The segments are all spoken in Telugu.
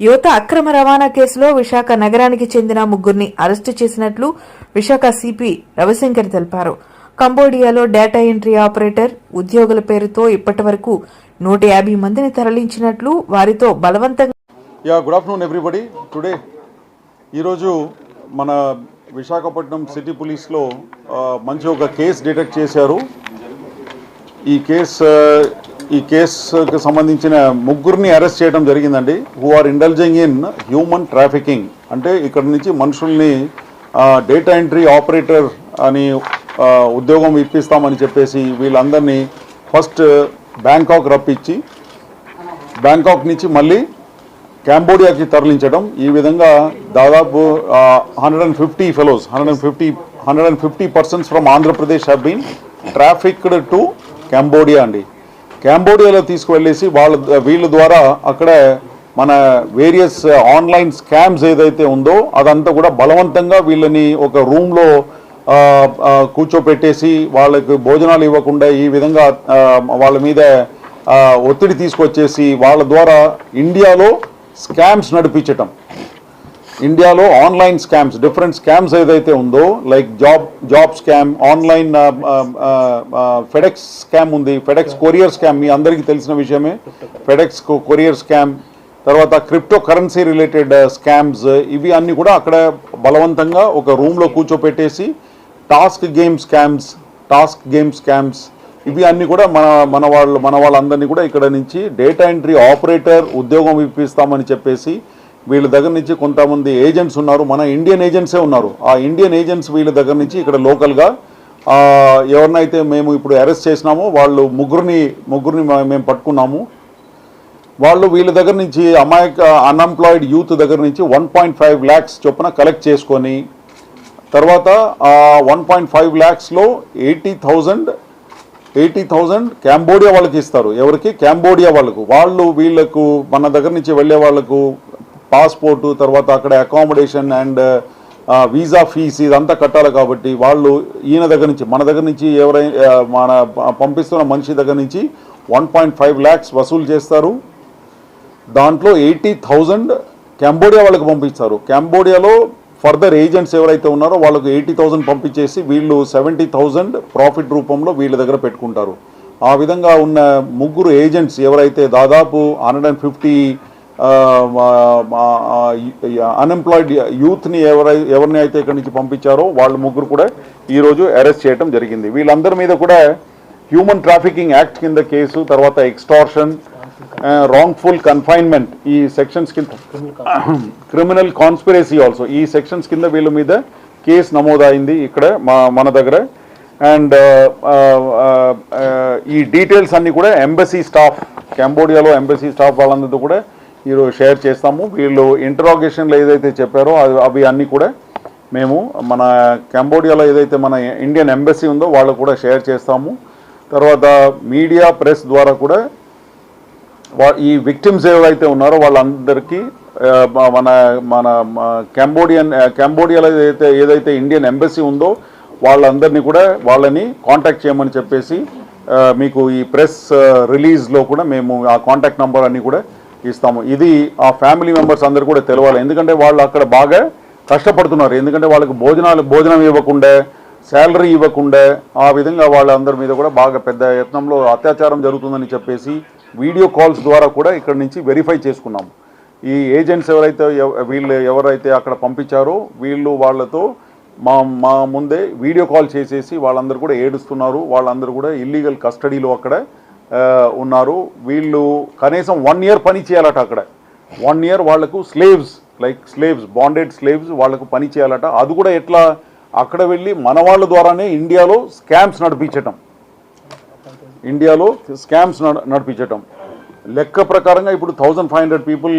యువత అక్రమ రవాణా కేసులో విశాఖ నగరానికి చెందిన ముగ్గురిని అరెస్టు చేసినట్లు విశాఖ సిపి రవిశంకర్ తెలిపారు. కంబోడియాలో డేటా ఎంట్రీ ఆపరేటర్ ఉద్యోగుల పేరుతో ఇప్పటివరకు 150 మందిని తరలించినట్లు వారితో బలవంతంగా. Good afternoon everybody. టుడే ఈరోజు మన విశాఖపట్నం సిటీ పోలీస్లో మంచి ఒక కేసు డిటెక్ట్ చేశారు. ఈ కేసుకు సంబంధించిన ముగ్గురిని అరెస్ట్ చేయడం జరిగిందండి. Who are indulging in human trafficking. అంటే ఇక్కడ నుంచి మనుషుల్ని డేటా ఎంట్రీ ఆపరేటర్ అని ఉద్యోగం ఇప్పిస్తామని చెప్పేసి వీళ్ళందరినీ ఫస్ట్ బ్యాంకాక్ రప్పించి బ్యాంకాక్ నుంచి మళ్ళీ కంబోడియాకి తరలించడం. ఈ విధంగా దాదాపు 150 fellows 150 persons from Andhra Pradesh have been trafficked to Cambodia అండి. కంబోడియాలో తీసుకువెళ్ళేసి వీళ్ళ ద్వారా అక్కడ మన వేరియస్ ఆన్లైన్ స్కామ్స్ ఏదైతే ఉందో అదంతా కూడా బలవంతంగా వీళ్ళని ఒక రూమ్లో కూర్చోపెట్టేసి వాళ్ళకి భోజనాలు ఇవ్వకుండా ఈ విధంగా వాళ్ళ మీద ఒత్తిడి తీసుకొచ్చేసి వాళ్ళ ద్వారా ఇండియాలో స్కామ్స్ నడిపించటం. ఇండియాలో ఆన్లైన్ స్కామ్స్, డిఫరెంట్ స్కామ్స్ ఏదైతే ఉందో like job scam, online FedEx scam ఉంది, ఫెడెక్స్ కొరియర్ స్కామ్ మీ అందరికీ తెలిసిన విషయమే. ఫెడెక్స్ కొరియర్ స్కామ్, తర్వాత క్రిప్టో కరెన్సీ రిలేటెడ్ స్కామ్స్, ఇవి అన్నీ కూడా అక్కడ బలవంతంగా ఒక రూమ్లో కూర్చోపెట్టేసి టాస్క్ గేమ్ స్కామ్స్ ఇవి అన్నీ కూడా మన వాళ్ళందరినీ కూడా ఇక్కడ నుంచి డేటా ఎంట్రీ ఆపరేటర్ ఉద్యోగం ఇప్పిస్తామని చెప్పేసి వీళ్ళ దగ్గర నుంచి కొంతమంది ఏజెంట్స్ ఉన్నారు, మన ఇండియన్ ఏజెంట్సే ఉన్నారు. ఆ ఇండియన్ ఏజెంట్స్ వీళ్ళ దగ్గర నుంచి ఇక్కడ లోకల్గా ఎవరినైతే మేము ఇప్పుడు అరెస్ట్ చేసినామో వాళ్ళు ముగ్గురిని మేము పట్టుకున్నాము. వాళ్ళు వీళ్ళ దగ్గర నుంచి అన్ఎంప్లాయిడ్ యూత్ దగ్గర నుంచి 1.5 lakhs చొప్పున కలెక్ట్ చేసుకొని తర్వాత 1.5 lakhsలో 80,000 కంబోడియా వాళ్ళకి ఇస్తారు. ఎవరికి? కంబోడియా వాళ్ళకు. వీళ్ళకు మన దగ్గర నుంచి వెళ్ళే వాళ్ళకు పాస్పోర్టు, తర్వాత అక్కడ అకామిడేషన్ అండ్ వీసా ఫీస్ ఇదంతా కట్టాలి. కాబట్టి వాళ్ళు మన దగ్గర నుంచి మన పంపిస్తున్న మనిషి దగ్గర నుంచి 1.5 lakhs వసూలు చేస్తారు. దాంట్లో 80,000 కంబోడియా వాళ్ళకి పంపిస్తారు. కంబోడియాలో ఫర్దర్ ఏజెంట్స్ ఎవరైతే ఉన్నారో వాళ్ళకు 80,000 పంపించేసి వీళ్ళు 70,000 ప్రాఫిట్ రూపంలో వీళ్ళ దగ్గర పెట్టుకుంటారు. ఆ విధంగా ఉన్న ముగ్గురు ఏజెంట్స్ ఎవరైతే దాదాపు 150 అన్ఎంప్లాయిడ్ యూత్ని ఎవరిని అయితే ఇక్కడి నుంచి పంపించారో వాళ్ళు ముగ్గురు కూడా ఈరోజు అరెస్ట్ చేయడం జరిగింది. వీళ్ళందరి మీద కూడా హ్యూమన్ ట్రాఫికింగ్ యాక్ట్ కింద కేసు, తర్వాత ఎక్స్టార్షన్, రాంగ్ఫుల్ కన్ఫైన్మెంట్ ఈ సెక్షన్స్ కింద, క్రిమినల్ కాన్స్పిరసీ ఆల్సో ఈ సెక్షన్స్ కింద వీళ్ళ మీద కేసు నమోదైంది ఇక్కడ మన దగ్గర. అండ్ ఈ డీటెయిల్స్ అన్నీ కూడా ఎంబసీ స్టాఫ్, కంబోడియాలో ఎంబసీ స్టాఫ్ వాళ్ళందరితో కూడా ఈరోజు షేర్ చేస్తాము. వీళ్ళు ఇంటరాగేషన్లో ఏదైతే చెప్పారో అవి అన్నీ కూడా మేము మన కంబోడియాలో ఏదైతే మన ఇండియన్ ఎంబసీ ఉందో వాళ్ళకు కూడా షేర్ చేస్తాము. తర్వాత మీడియా, ప్రెస్ ద్వారా కూడా ఈ విక్టిమ్స్ ఎవరైతే ఉన్నారో వాళ్ళందరికీ మన కంబోడియాలో ఏదైతే ఇండియన్ ఎంబసీ ఉందో వాళ్ళందరినీ కూడా వాళ్ళని కాంటాక్ట్ చేయమని చెప్పేసి మీకు ఈ ప్రెస్ రిలీజ్లో కూడా మేము ఆ కాంటాక్ట్ నెంబర్ అన్నీ కూడా ఇస్తాము. ఇది ఆ ఫ్యామిలీ మెంబర్స్ అందరూ కూడా తెలవాలి. ఎందుకంటే వాళ్ళు అక్కడ బాగా కష్టపడుతున్నారు. ఎందుకంటే వాళ్ళకి భోజనం ఇవ్వకుండా, శాలరీ ఇవ్వకుండా, ఆ విధంగా వాళ్ళందరి మీద కూడా బాగా పెద్ద యత్నంలో అత్యాచారం జరుగుతుందని చెప్పేసి వీడియో కాల్స్ ద్వారా కూడా ఇక్కడ నుంచి వెరిఫై చేసుకున్నాము. ఈ ఏజెంట్స్ ఎవరైతే అక్కడ పంపించారో వాళ్ళతో మా ముందే వీడియో కాల్ చేసేసి వాళ్ళందరూ కూడా ఏడుస్తున్నారు. వాళ్ళందరూ కూడా ఇల్లీగల్ కస్టడీలో అక్కడ ఉన్నారు. వీళ్ళు కనీసం 1 year పని చేయాలట అక్కడ. 1 year వాళ్లకు స్లేవ్స్ బాండెడ్ స్లేవ్స్ వాళ్లకు పని చేయాలట. అది కూడా ఎట్లా? అక్కడ వెళ్ళి మన వాళ్ళ ద్వారానే ఇండియాలో స్కామ్స్ నడిపించటం. లెక్క ప్రకారంగా ఇప్పుడు 1,500 people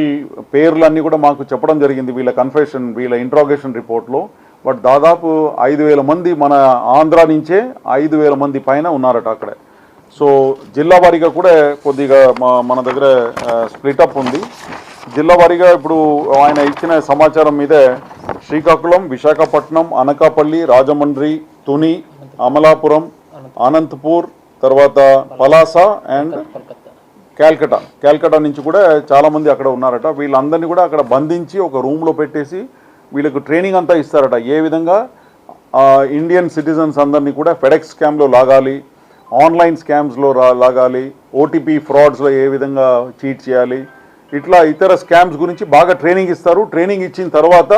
పేర్లన్నీ కూడా మాకు చెప్పడం జరిగింది వీళ్ళ ఇంట్రాగేషన్ రిపోర్ట్లో. బట్ దాదాపు 5,000 మంది మన ఆంధ్ర నుంచే 5,000 మంది పైన ఉన్నారట అక్కడ. సో జిల్లా వారీగా కూడా కొద్దిగా మన దగ్గర స్ప్లిటప్ ఉంది. జిల్లా వారీగా ఇప్పుడు ఆయన ఇచ్చిన సమాచారం మీద శ్రీకాకుళం, విశాఖపట్నం, అనకాపల్లి, రాజమండ్రి, తుని, అమలాపురం, అనంతపూర్, తర్వాత పలాస అండ్ క్యాల్కటా నుంచి కూడా చాలామంది అక్కడ ఉన్నారట. వీళ్ళందరినీ కూడా అక్కడ బంధించి ఒక రూమ్లో పెట్టేసి వీళ్ళకు ట్రైనింగ్ అంతా ఇస్తారట. ఏ విధంగా ఇండియన్ సిటిజన్స్ అందరినీ కూడా ఫెడెక్స్ స్కామ్లో లాగాలి, ఆన్లైన్ స్కామ్స్లో లాగాలి, ఓటీపీ ఫ్రాడ్స్లో ఏ విధంగా చీట్ చేయాలి, ఇట్లా ఇతర స్కామ్స్ గురించి బాగా ట్రైనింగ్ ఇస్తారు. ట్రైనింగ్ ఇచ్చిన తర్వాత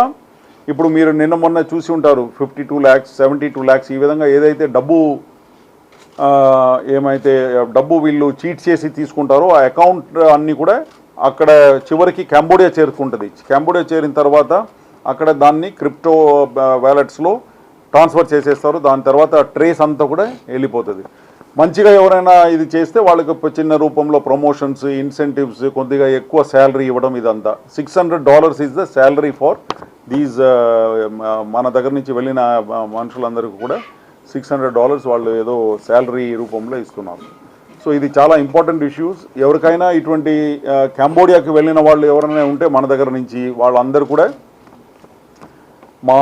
ఇప్పుడు మీరు నిన్న మొన్న చూసి ఉంటారు 52 lakhs 72 lakhs ఈ విధంగా ఏదైతే డబ్బు వీళ్ళు చీట్ చేసి తీసుకుంటారో ఆ అకౌంట్ అన్నీ కూడా అక్కడ చివరికి కంబోడియా చేరుకుంటుంది. కంబోడియా చేరిన తర్వాత అక్కడ దాన్ని క్రిప్టో వ్యాలెట్స్లో ట్రాన్స్ఫర్ చేసేస్తారు. దాని తర్వాత ట్రేస్ అంతా కూడా వెళ్ళిపోతుంది. మంచిగా ఎవరైనా ఇది చేస్తే వాళ్ళకి చిన్న రూపంలో ప్రమోషన్స్, ఇన్సెంటివ్స్, కొద్దిగా ఎక్కువ శాలరీ ఇవ్వడం, ఇదంతా $600 is the salary for these. మన దగ్గర నుంచి వెళ్ళిన మనుషులందరికీ కూడా $600 వాళ్ళు ఏదో శాలరీ రూపంలో ఇస్తున్నారు. సో ఇది చాలా ఇంపార్టెంట్ ఇష్యూస్. ఎవరికైనా ఇటువంటి కంబోడియాకి వెళ్ళిన వాళ్ళు ఎవరైనా ఉంటే మన దగ్గర నుంచి వాళ్ళందరూ కూడా మా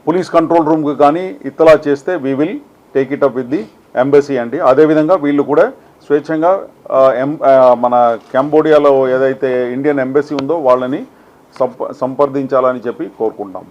పోలీస్ కంట్రోల్ రూమ్కి కానీ ఇత్తలా చేస్తే we will take it up with the embassy అండి. అదేవిధంగా వీళ్ళు కూడా స్వేచ్ఛంగా మన కంబోడియాలో ఏదైతే ఇండియన్ ఎంబసీ ఉందో వాళ్ళని సంప్రదించాలని చెప్పి కోరుకుంటాం.